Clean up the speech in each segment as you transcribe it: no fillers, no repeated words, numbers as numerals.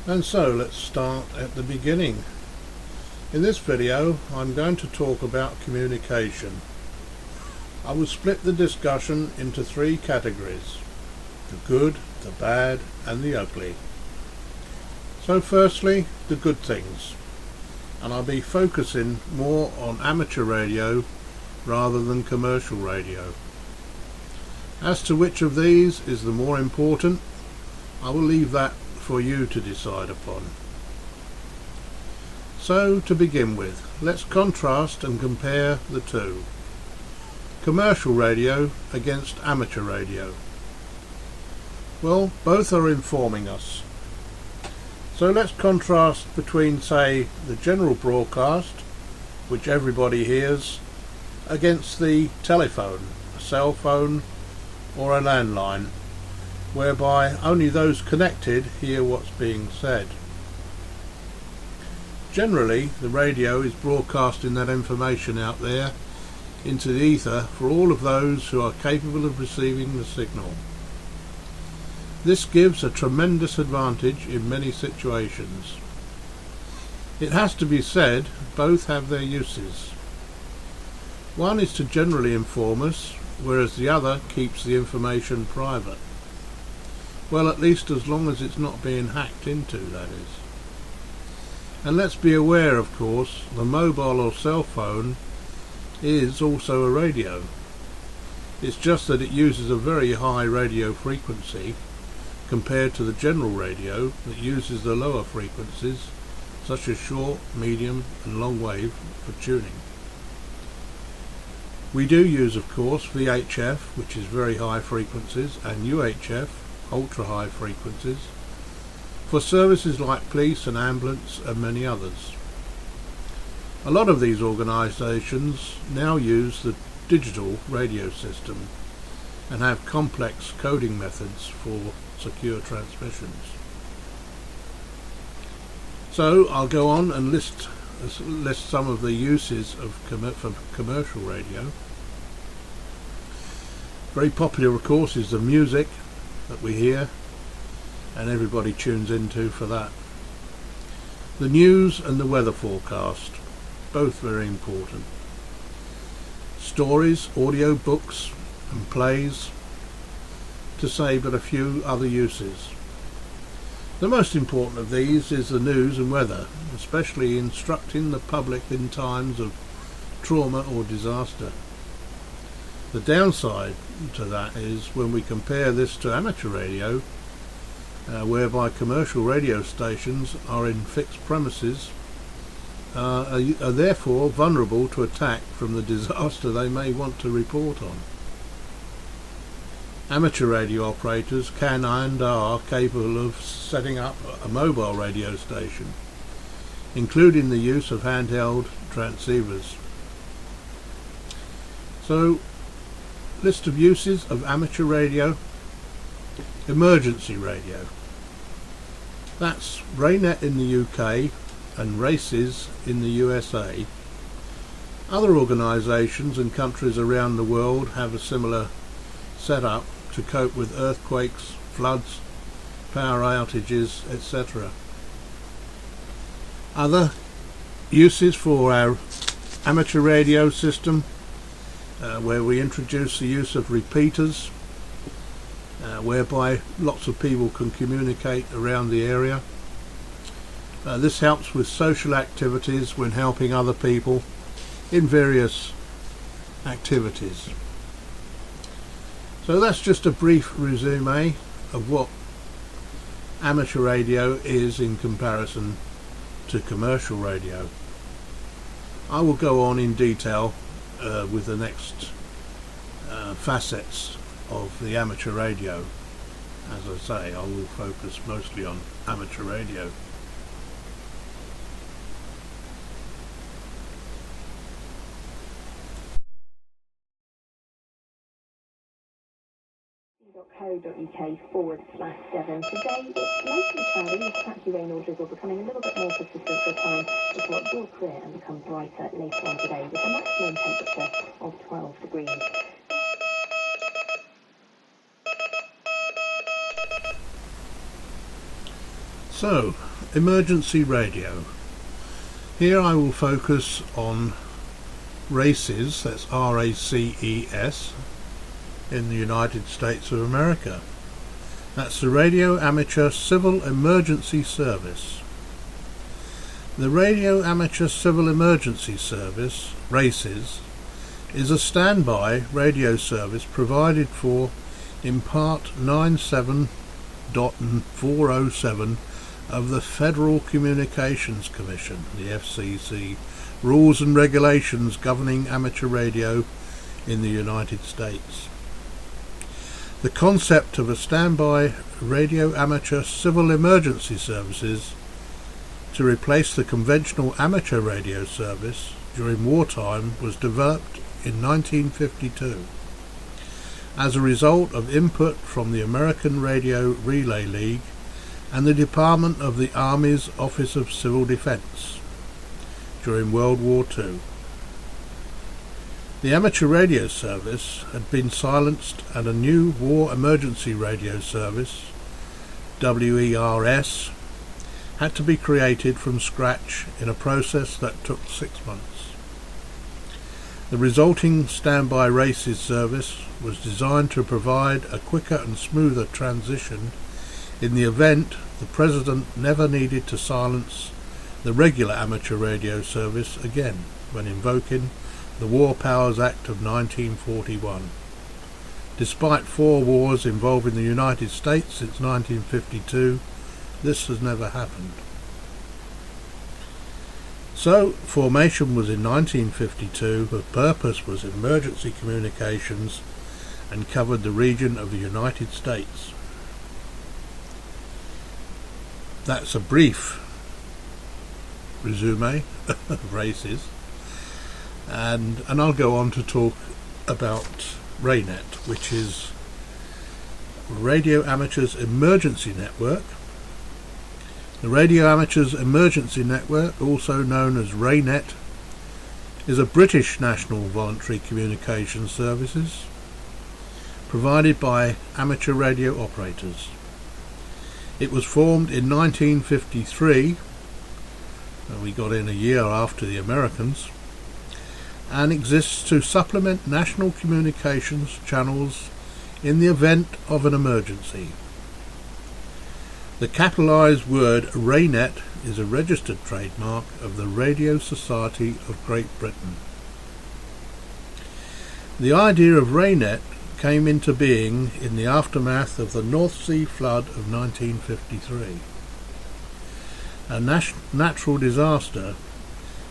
And so let's start at the beginning. In this video I'm going to talk about communication. I will split the discussion into three categories: the good, the bad and the ugly. So firstly, the good things, and I'll be focusing more on amateur radio rather than commercial radio. As to which of these is the more important, I will leave that for you to decide upon. So to begin with, let's contrast and compare the two. Commercial radio against amateur radio. Well, both are informing us. So let's contrast between, say, the general broadcast, which everybody hears, against the telephone, a cell phone or a landline, whereby only those connected hear what's being said. Generally, the radio is broadcasting that information out there into the ether for all of those who are capable of receiving the signal. This gives a tremendous advantage in many situations. It has to be said, both have their uses. One is to generally inform us, whereas the other keeps the information private. Well, at least as long as it's not being hacked into, that is. And let's be aware, of course, the mobile or cell phone is also a radio. It's just that it uses a very high radio frequency compared to the general radio that uses the lower frequencies, such as short, medium and long wave for tuning. We do use, of course, VHF, which is very high frequencies, and UHF, ultra high frequencies, for services like police and ambulance and many others. A lot of these organisations now use the digital radio system and have complex coding methods for secure transmissions. So I'll go on and list some of the uses of commercial radio. Very popular, of course, is the music that we hear and everybody tunes into for that. The news and the weather forecast, both very important. Stories, audio books and plays, to say but a few other uses. The most important of these is the news and weather, especially instructing the public in times of trauma or disaster. The downside to that is when we compare this to amateur radio, whereby commercial radio stations are in fixed premises, are therefore vulnerable to attack from the disaster they may want to report on. Amateur radio operators can and are capable of setting up a mobile radio station, including the use of handheld transceivers. So, list of uses of amateur radio. Emergency radio. That's Raynet in the UK and Races in the USA. Other organisations and countries around the world have a similar setup to cope with earthquakes, floods, power outages, etc. Other uses for our amateur radio system, where we introduce the use of repeaters, whereby lots of people can communicate around the area. This helps with social activities when helping other people in various activities. So that's just a brief resume of what amateur radio is in comparison to commercial radio. I will go on in detail with the next facets of the amateur radio. As I say, I will focus mostly on amateur radio. .co.uk/7. Today it's mostly cloudy with patchy rain or drizzle becoming a little bit more persistent for a time before it will clear and become brighter later on today with a maximum temperature of 12 degrees. So, emergency radio. Here I will focus on RACES, that's RACES, in the United States of America. That's the Radio Amateur Civil Emergency Service. The Radio Amateur Civil Emergency Service, RACES, is a standby radio service provided for in Part 97.407 of the Federal Communications Commission, the FCC, rules and regulations governing amateur radio in the United States. The concept of a standby radio amateur civil emergency services to replace the conventional amateur radio service during wartime was developed in 1952 as a result of input from the American Radio Relay League and the Department of the Army's Office of Civil Defense during World War II. The amateur radio service had been silenced and a new war emergency radio service, WERS, had to be created from scratch in a process that took 6 months. The resulting standby RACES service was designed to provide a quicker and smoother transition in the event the President never needed to silence the regular amateur radio service again when invoking the War Powers Act of 1941. Despite 4 wars involving the United States since 1952, this has never happened. So, formation was in 1952, the purpose was emergency communications and covered the region of the United States. That's a brief resume of RACES, and I'll go on to talk about RANET, which is Radio Amateurs Emergency Network. The Radio Amateurs Emergency Network, also known as RANET, is a British national voluntary communications services provided by amateur radio operators. It was formed in 1953, and we got in a year after the Americans, and exists to supplement national communications channels in the event of an emergency. The capitalised word RANET is a registered trademark of the Radio Society of Great Britain. The idea of RANET came into being in the aftermath of the North Sea flood of 1953, a natural disaster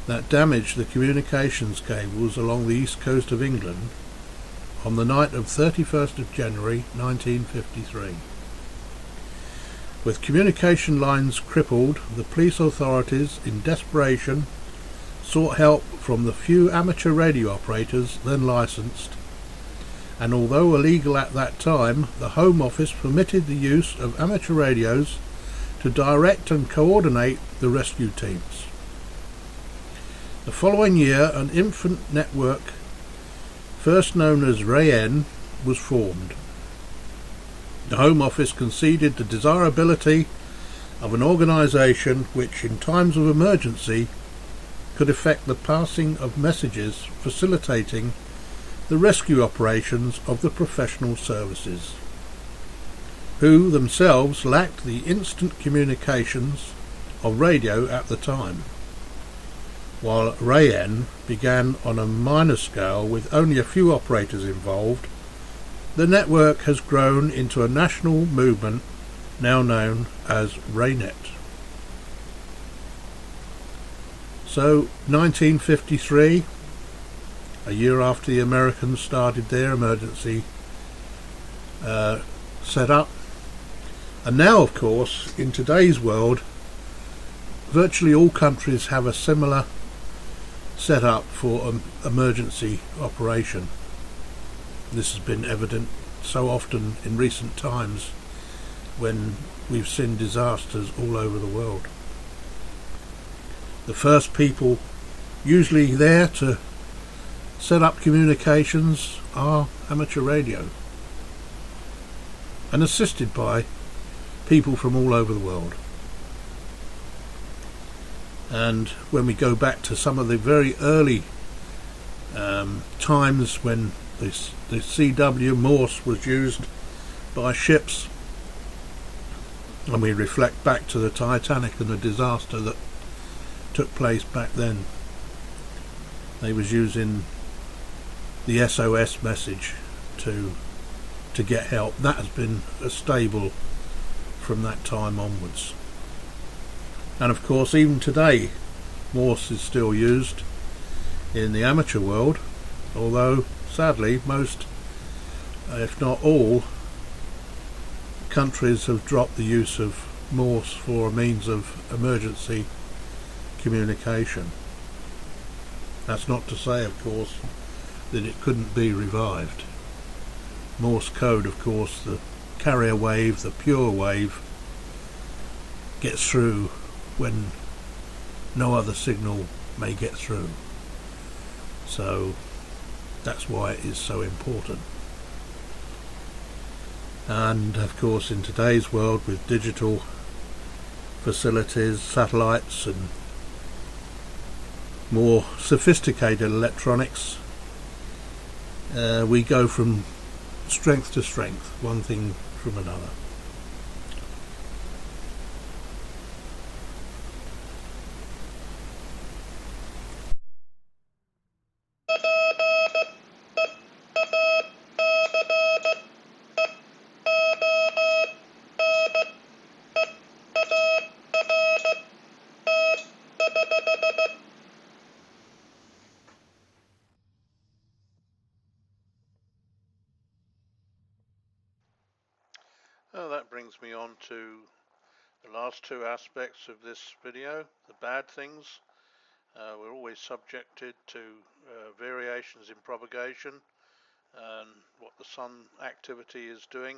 that damaged the communications cables along the east coast of England on the night of 31st of January 1953. With communication lines crippled, the police authorities, in desperation, sought help from the few amateur radio operators then licensed, and although illegal at that time, the Home Office permitted the use of amateur radios to direct and coordinate the rescue teams. The following year, an infant network, first known as RAN, was formed. The Home Office conceded the desirability of an organisation which, in times of emergency, could effect the passing of messages facilitating the rescue operations of the professional services, who themselves lacked the instant communications of radio at the time. While RAN began on a minor scale with only a few operators involved, the network has grown into a national movement now known as RANET. So, 1953, a year after the Americans started their emergency setup, and now, of course, in today's world, virtually all countries have a similar setup for emergency operation. This has been evident so often in recent times when we've seen disasters all over the world. The first people usually there to set up communications are amateur radio, and assisted by people from all over the world. And when we go back to some of the very early times when the CW Morse was used by ships, and we reflect back to the Titanic and the disaster that took place back then, they was using the SOS message to get help. That has been stable from that time onwards. And of course, even today, Morse is still used in the amateur world, although sadly most, if not all, countries have dropped the use of Morse for a means of emergency communication. That's not to say, of course, that it couldn't be revived. Morse code, of course, the carrier wave, the pure wave, gets through when no other signal may get through. So that's why it is so important. And of course, in today's world, with digital facilities, satellites and more sophisticated electronics, we go from strength to strength, one thing from another. Well, that brings me on to the last two aspects of this video, the bad things. We're always subjected to variations in propagation and what the sun activity is doing,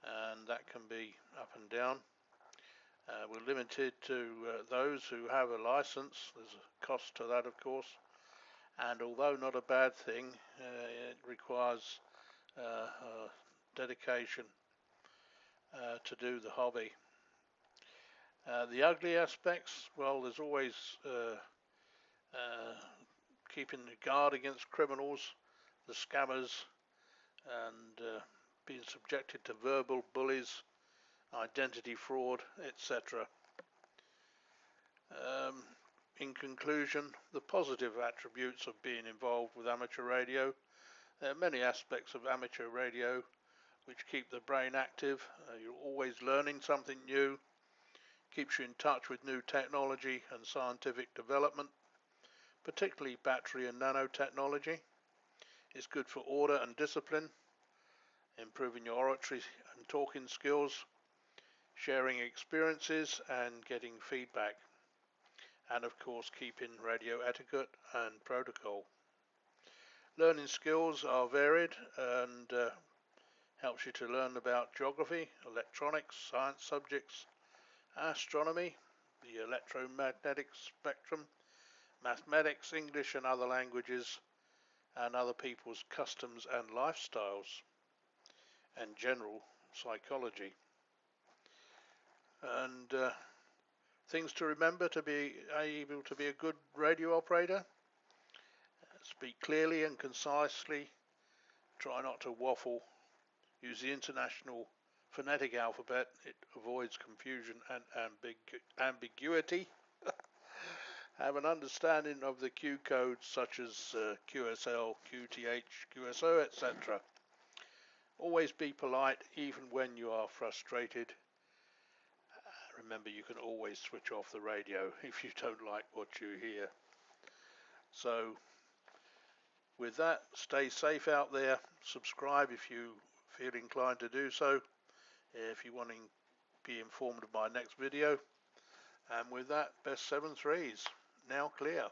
and that can be up and down. We're limited to those who have a license. There's a cost to that, of course, and although not a bad thing, it requires dedication to do the hobby. The ugly aspects, well, there's always keeping the guard against criminals, the scammers, and being subjected to verbal bullies, identity fraud, etc. In conclusion, the positive attributes of being involved with amateur radio. There are many aspects of amateur radio which keep the brain active. You're always learning something new, keeps you in touch with new technology and scientific development, particularly battery and nanotechnology. It's good for order and discipline, improving your oratory and talking skills, sharing experiences and getting feedback, and of course keeping radio etiquette and protocol. Learning skills are varied and helps you to learn about geography, electronics, science subjects, astronomy, the electromagnetic spectrum, mathematics, English and other languages, and other people's customs and lifestyles, and general psychology. And things to remember to be able to be a good radio operator: speak clearly and concisely, try not to waffle, use the international phonetic alphabet, it avoids confusion and ambiguity. Have an understanding of the Q codes such as QSL, QTH, QSO, etc. Always be polite even when you are frustrated. Remember, you can always switch off the radio if you don't like what you hear. So with that, stay safe out there. Subscribe if you feel inclined to do so, if you want to be informed of my next video. And with that, best 7 threes now clear.